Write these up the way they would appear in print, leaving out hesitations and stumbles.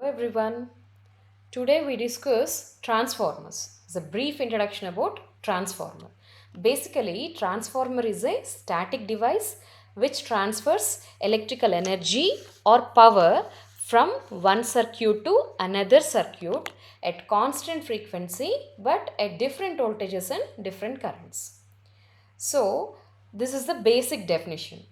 Everyone. Today we discuss transformers. It's a brief introduction about transformer. Basically, transformer is a static device which transfers electrical energy or power from one circuit to another circuit at constant frequency but at different voltages and different currents. So, this is the basic definition.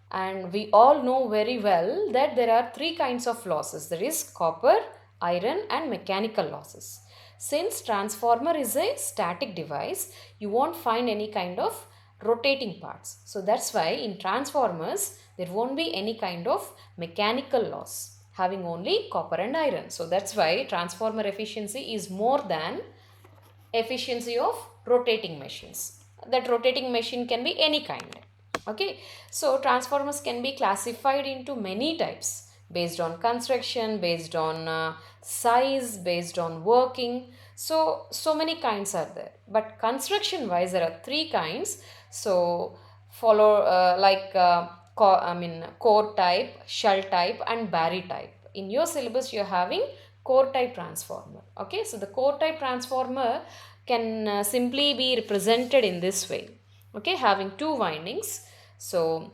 And we all know very well that there are three kinds of losses. There is copper, iron and mechanical losses. Since transformer is a static device, you won't find any kind of rotating parts. So that's why in transformers, there won't be any kind of mechanical loss, having only copper and iron. So that's why transformer efficiency is more than efficiency of rotating machines. That rotating machine can be any kind. Okay, so transformers can be classified into many types based on construction, based on size, based on working. So many kinds are there. But construction wise, there are three kinds. So follow core type, shell type, and Barry type. In your syllabus, you're having core type transformer. Okay, so the core type transformer can simply be represented in this way. Okay, having two windings. So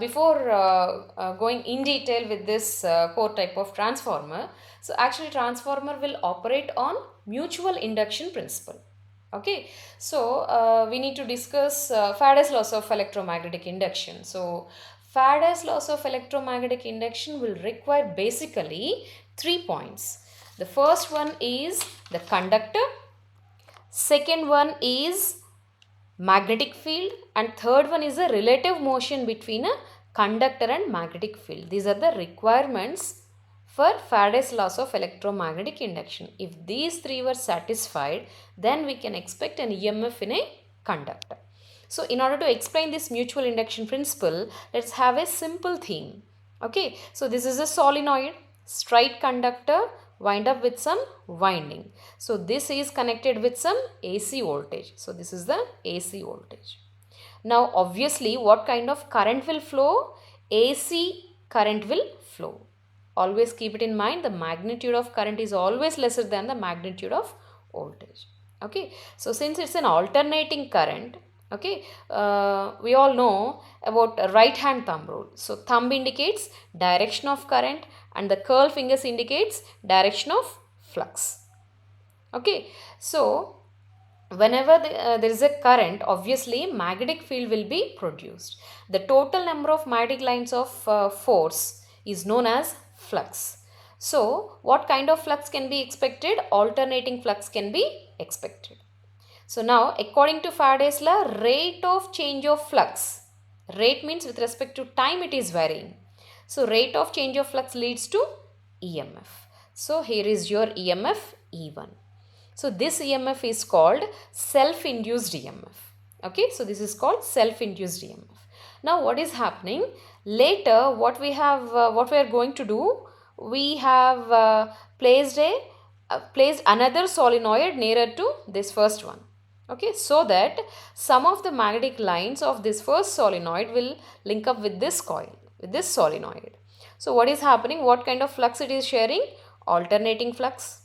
before going in detail with this core type of transformer, so actually transformer will operate on mutual induction principle. Okay, so we need to discuss Faraday's laws of electromagnetic induction. So Faraday's laws of electromagnetic induction will require basically 3 points. The first one is the conductor, second one is magnetic field, and third one is a relative motion between a conductor and magnetic field. These are the requirements for Faraday's laws of electromagnetic induction. If these three were satisfied, then we can expect an EMF in a conductor. So in order to explain this mutual induction principle, let's have a simple theme. Okay, so this is a solenoid, straight conductor, wind up with some winding. So this is connected with some AC voltage. So this is the AC voltage. Now obviously what kind of current will flow? AC current will flow. Always keep it in mind, the magnitude of current is always lesser than the magnitude of voltage. Okay, so since it's an alternating current, okay, we all know about right hand thumb rule. So thumb indicates direction of current and the curl fingers indicates direction of flux. Okay, so whenever there is a current, obviously magnetic field will be produced. The total number of magnetic lines of force is known as flux. So what kind of flux can be expected? Alternating flux can be expected. So now according to Faraday's law, rate of change of flux, rate means with respect to time it is varying. So rate of change of flux leads to EMF. So here is your EMF E1. So this EMF is called self-induced EMF. Okay, so this is called self-induced EMF. Now what is happening? Later what we are going to do, we have placed another solenoid nearer to this first one. Okay, so that some of the magnetic lines of this first solenoid will link up with this coil, with this solenoid. So what is happening? What kind of flux it is sharing? Alternating flux.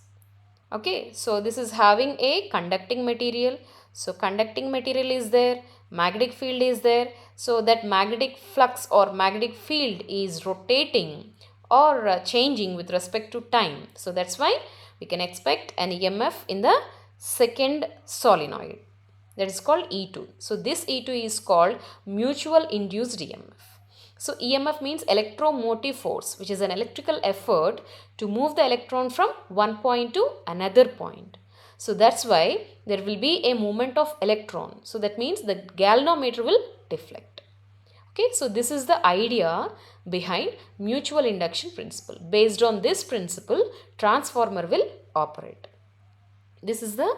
Okay, so this is having a conducting material. So conducting material is there, magnetic field is there. So that magnetic flux or magnetic field is rotating or changing with respect to time. So that's why we can expect an EMF in the second solenoid, that is called E2. So this E2 is called mutual induced EMF. So EMF means electromotive force, which is an electrical effort to move the electron from one point to another point. So that's why there will be a movement of electron. So that means the galvanometer will deflect. Okay, so this is the idea behind mutual induction principle. Based on this principle, transformer will operate. This is the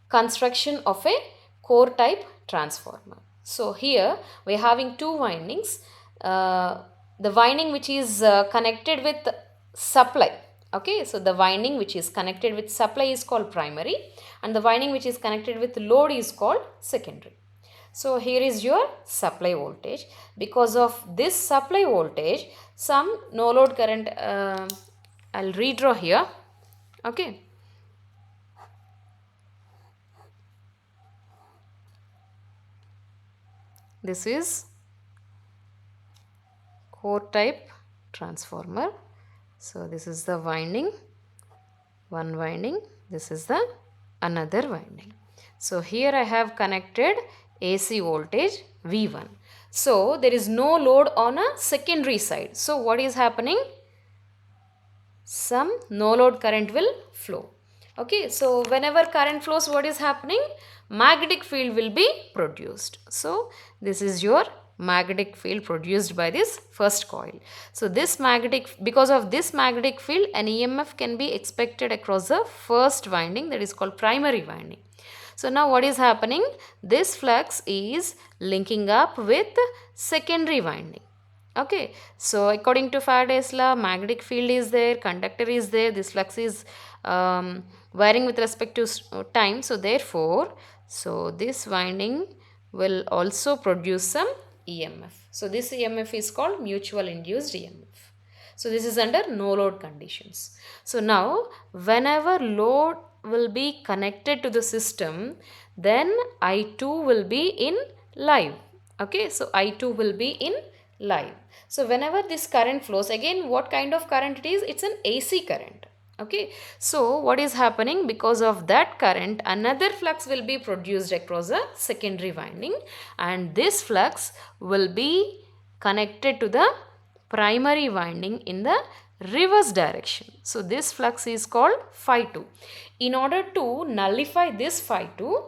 construction of a core type transformer. So here we are having two windings. The winding which is connected with supply. Okay, so the winding which is connected with supply is called primary and the winding which is connected with load is called secondary. So here is your supply voltage. Because of this supply voltage, some no load current I'll redraw here. Okay. This is core type transformer. So this is the winding, one winding. This is the another winding. So here I have connected AC voltage V1. So there is no load on a secondary side. So what is happening? Some no load current will flow. Okay, so whenever current flows, what is happening? Magnetic field will be produced. So this is your magnetic field produced by this first coil. So this magnetic, because of this magnetic field, an EMF can be expected across the first winding, that is called primary winding. So now what is happening? This flux is linking up with secondary winding. Okay, so according to Faraday's law, magnetic field is there, conductor is there, this flux is varying with respect to time. So therefore, so this winding will also produce some EMF. So this EMF is called mutual induced EMF. So this is under no load conditions. So now whenever load will be connected to the system, then I2 will be in live. Okay, so I2 will be in live. So whenever this current flows, again what kind of current it is? It's an AC current. Okay, so what is happening? Because of that current, another flux will be produced across a secondary winding, and this flux will be connected to the primary winding in the reverse direction. So this flux is called phi 2. In order to nullify this phi 2,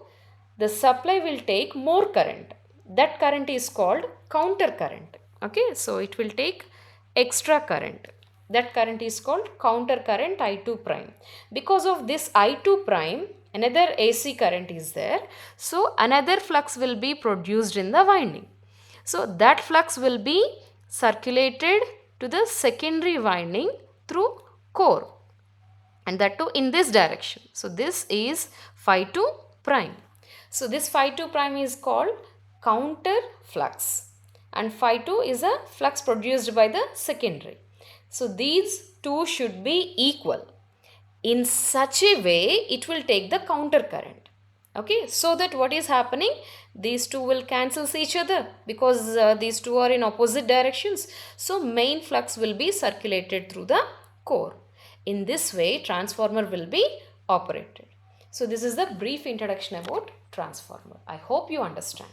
the supply will take more current. That current is called counter current. Okay, so it will take extra current. That current is called counter current I2 prime. Because of this I2 prime, another AC current is there. So another flux will be produced in the winding. So that flux will be circulated to the secondary winding through core, and that too in this direction. So this is phi 2 prime. So this phi 2 prime is called counter flux, and phi 2 is a flux produced by the secondary. So these two should be equal. In such a way, it will take the counter current. Okay, so that what is happening? These two will cancel each other because these two are in opposite directions. So main flux will be circulated through the core. In this way, transformer will be operated. So this is the brief introduction about transformer. I hope you understand.